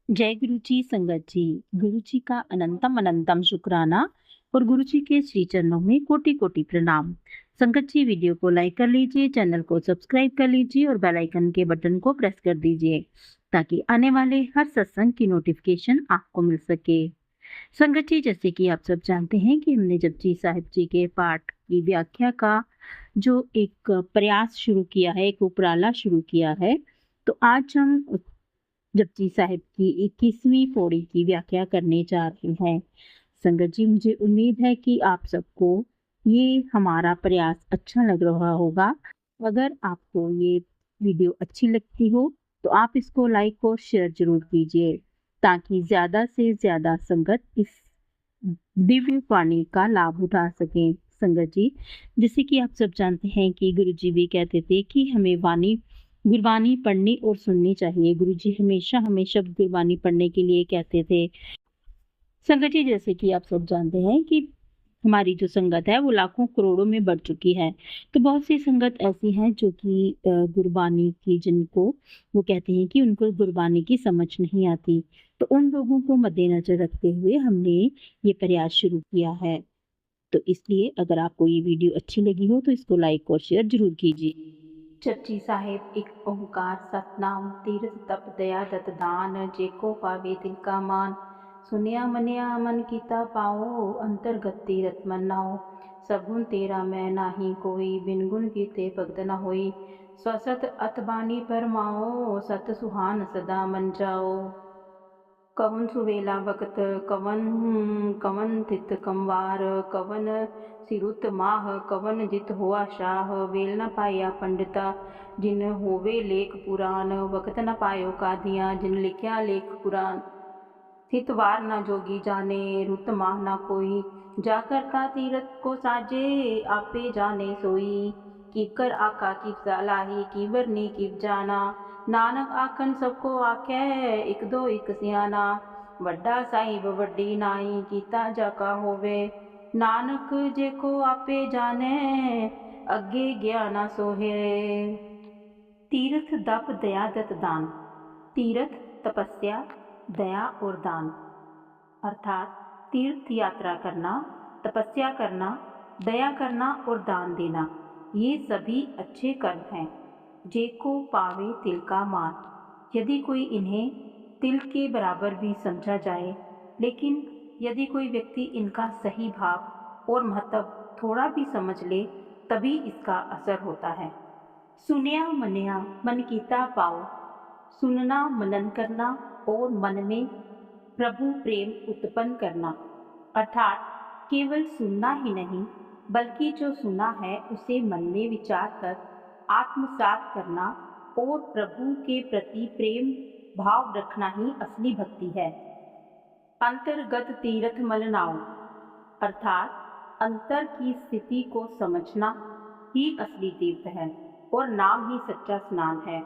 जय गुरु जी, संगत जी। गुरु जी का अनंतम अनंतम शुक्राना और गुरु जी के श्री चरणों में कोटि कोटि प्रणाम। संगत जी, वीडियो को लाइक कर लीजिए, चैनल को सब्सक्राइब कर लीजिए और बेल आइकन के बटन को प्रेस कर दीजिए ताकि आने वाले हर सत्संग की नोटिफिकेशन आपको मिल सके। संगत जी, जैसे कि आप सब जानते हैं कि हमने जपजी साहिब जी के पाठ की व्याख्या का जो एक प्रयास शुरू किया है, एक उपराला शुरू किया है, तो आज हम जपजी साहिब की 21वीं पौड़ी की व्याख्या करने जा रहे हैं। संगत जी, मुझे उम्मीद है कि आप सबको ये हमारा प्रयास अच्छा लग रहा होगा। अगर आपको ये वीडियो अच्छी लगती हो तो आप इसको लाइक और शेयर जरूर कीजिए ताकि ज़्यादा से ज़्यादा संगत इस दिव्य वाणी का लाभ उठा सकें। संगत जी, जैसे कि आप सब जानते हैं कि गुरु जी भी कहते थे कि हमें गुरबानी पढ़नी और सुननी चाहिए। गुरु जी हमेशा हमें शब्द गुरबानी पढ़ने के लिए कहते थे। संगत जी, जैसे कि आप सब जानते हैं कि हमारी जो संगत है वो लाखों करोड़ों में बढ़ चुकी है। तो बहुत सी संगत ऐसी हैं जो कि गुरबानी की जिनको वो कहते हैं कि उनको गुरबानी की समझ नहीं आती। तो उन लोगों को मद्देनजर रखते हुए हमने ये प्रयास शुरू किया है। तो इसलिए अगर आपको ये वीडियो अच्छी लगी हो तो इसको लाइक और शेयर जरूर कीजिए। जपजी साहिब एक ओंकार सतनाम तीरथ तप दया दत दान जेको पावे दिल का मान सुनिया मनिया मन कीता पाओ अंतर्गत तीरथ मन नाओ सगुन तेरा मैं नाही कोई बिन गुण कीते भगत न होई स्वसत अतबानी परमाओ सत सुहान सदा मन जाओ कवन सुवेला वक्त कवन कवन तित कमवार कवन सिरुत माह कवन जित हुआ शाह वेल न पाया पंडिता जिन होवे लेख पुराण वक्त न पायो कादिया जिन लिखया लेख पुराण थित वार न जोगी जाने रुत माह न कोई जाकर का तीरथ को साजे आपे जाने सोई कीकर आका की सलाही की बरनी की जाना नानक आखन सबको आखे एक दो एक सियाना वड्डा साहिब वड्डी नाई कीता जाका होवे नानक जेको आपे जाने अगे गया ना सोहे। तीर्थ दप दया दत दान। तीर्थ तपस्या दया और दान अर्थात तीर्थ यात्रा करना, तपस्या करना, दया करना और दान देना, ये सभी अच्छे कर्म हैं। जेको पावे तिल का मान। यदि कोई इन्हें तिल के बराबर भी समझा जाए, लेकिन यदि कोई व्यक्ति इनका सही भाव और महत्व थोड़ा भी समझ ले तभी इसका असर होता है। सुनिया मनिया मन कीता पाओ। सुनना मनन करना और मन में प्रभु प्रेम उत्पन्न करना अर्थात केवल सुनना ही नहीं बल्कि जो सुना है उसे मन में विचार कर आत्मसात करना और प्रभु के प्रति प्रेम भाव रखना ही असली भक्ति है। अंतर्गत तीर्थ मलनाओ अर्थात अंतर की स्थिति को समझना ही असली तीर्थ है और नाम ही सच्चा स्नान है।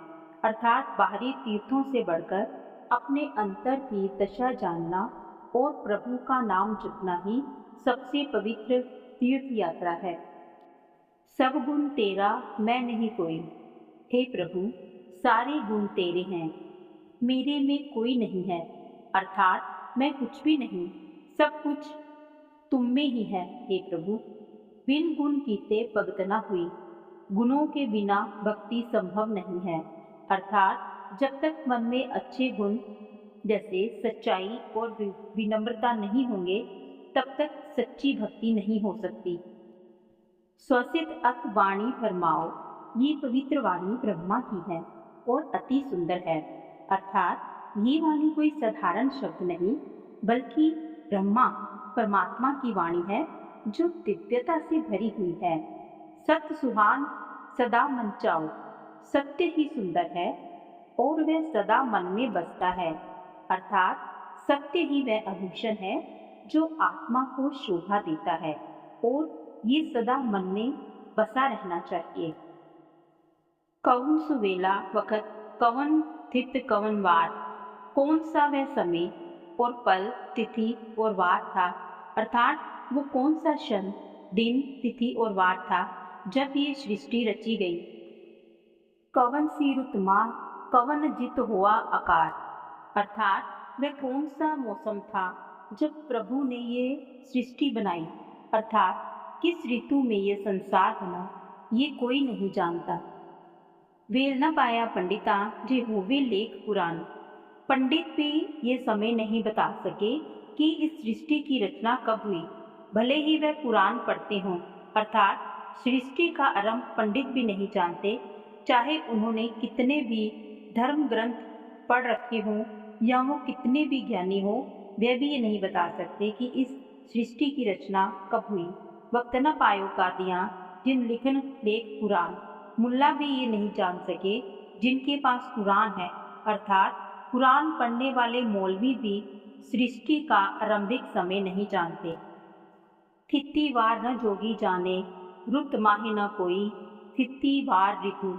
अर्थात बाहरी तीर्थों से बढ़कर अपने अंतर की दशा जानना और प्रभु का नाम जपना ही सबसे पवित्र तीर्थ यात्रा है। सब गुण तेरा मैं नहीं कोई। हे प्रभु, सारे गुण तेरे हैं, मेरे में कोई नहीं है। अर्थात मैं कुछ भी नहीं, सब कुछ तुम में ही है। हे प्रभु, बिन गुण कीते भगत न हुई। गुणों के बिना भक्ति संभव नहीं है। अर्थात जब तक मन में अच्छे गुण जैसे सच्चाई और विनम्रता नहीं होंगे तब तक सच्ची भक्ति नहीं हो सकती। स्वसित अत वाणी फरमाओ। ये पवित्र वाणी ब्रह्मा की है और अति सुंदर है। अर्थात ये वाणी कोई साधारण शब्द नहीं बल्कि ब्रह्मा परमात्मा की वाणी है जो दिव्यता से भरी हुई है। सत्य सुहान सदा मन चाओ। सत्य ही सुंदर है और वह सदा मन में बसता है। अर्थात सत्य ही वह आभूषण है जो आत्मा को शोभा देता है और ये सदा मन में बसा रहना चाहिए। कौन सुवेला वक़्त कवन तिथ कवन वार। कौन सा वह समय और पल तिथि और वार था अर्थात वो कौन सा क्षण दिन तिथि और वार था जब ये सृष्टि रची गई। कवन सी रुतमा कवन जित हुआ आकार। अर्थात वह कौन सा मौसम था जब प्रभु ने ये सृष्टि बनाई, अर्थात किस ऋतु में ये संसार बना, ये कोई नहीं जानता। वेल न पाया पंडिता जे होवे लेख पुराण। पंडित भी ये समय नहीं बता सके कि इस सृष्टि की रचना कब हुई, भले ही वह पुराण पढ़ते हों। अर्थात सृष्टि का आरंभ पंडित भी नहीं जानते, चाहे उन्होंने कितने भी धर्म ग्रंथ पढ़ रखे हों या वो कितने भी ज्ञानी हो, वे भी ये नहीं बता सकते कि इस सृष्टि की रचना कब हुई। वक्त न पायो कादियाँ जिन लिखन लेख पुराण। मुल्ला भी ये नहीं जान सके जिनके पास कुरान है, अर्थात कुरान पढ़ने वाले मौलवी भी सृष्टि का आरंभिक समय नहीं जानते। थित्ती वार न जोगी जाने रुत माहे न कोई, थित्ती वार ऋतु।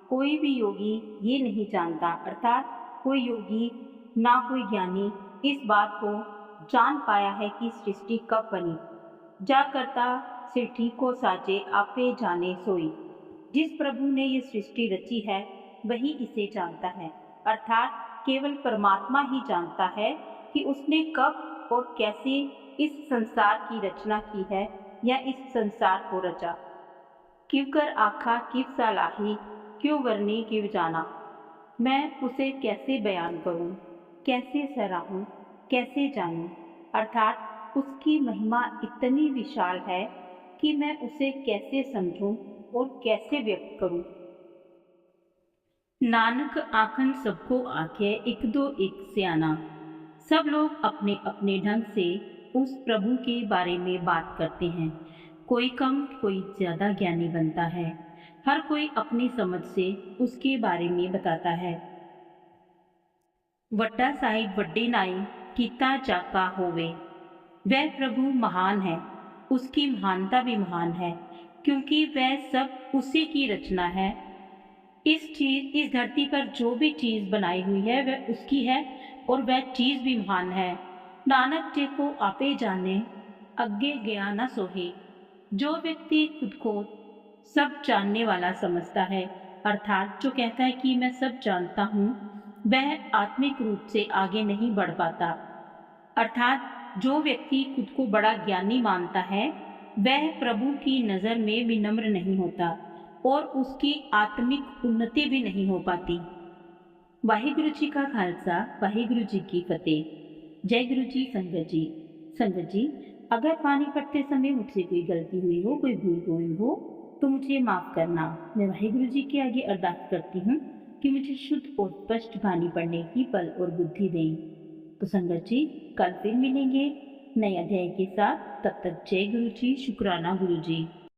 कोई भी योगी ये नहीं जानता, अर्थात कोई योगी ना कोई ज्ञानी इस बात को जान पाया है कि सृष्टि कब बनी। जा करता सृष्टि को साजे आपे जाने सोई। जिस प्रभु ने ये सृष्टि रची है वही इसे जानता है, अर्थात केवल परमात्मा ही जानता है कि उसने कब और कैसे इस संसार की रचना की है या इस संसार को रचा। किव कर आखा किव सालाही, क्यों वर्णी किव जाना। मैं उसे कैसे बयान करूं, कैसे सराहूं, कैसे जानूं, अर्थात उसकी महिमा इतनी विशाल है कि मैं उसे कैसे समझूं और कैसे व्यक्त करूं। नानक आखन सबको आखे एक दो एक सियाना। सब लोग अपने अपने ढंग से उस प्रभु के बारे में बात करते हैं। कोई कम कोई ज्यादा ज्ञानी बनता है, हर कोई अपनी समझ से उसके बारे में बताता है। वड्डा साहिब वड्डे नाई कीता जाका होवे। वह प्रभु महान है, उसकी महानता भी महान है, क्योंकि वह सब उसी की रचना है। इस धरती पर जो भी चीज बनाई हुई है वह उसकी है और वह चीज भी महान है। नानक जी को आपे जाने अग्गे गया न सोहे। जो व्यक्ति खुद को सब जानने वाला समझता है, अर्थात जो कहता है कि मैं सब जानता हूँ, वह आत्मिक रूप से आगे नहीं बढ़ पाता। अर्थात जो व्यक्ति खुद को बड़ा ज्ञानी मानता है वह प्रभु की नज़र में विनम्र नहीं होता और उसकी आत्मिक उन्नति भी नहीं हो पाती। वाहिगुरु जी का खालसा, वाहिगुरु जी की फतेह। जय गुरु जी। संगत जी, संगत जी, अगर पानी पढ़ते समय मुझसे कोई गलती हुई हो, कोई भूल हुई हो तो मुझे माफ़ करना। मैं वाहिगुरु जी के आगे अरदास करती हूँ कि मुझे शुद्ध और स्पष्ट वाणी पढ़ने की बल और बुद्धि दें। तो संगत जी, कल फिर मिलेंगे नए अध्याय के साथ। तब तक जय गुरु जी, शुक्राना गुरु जी।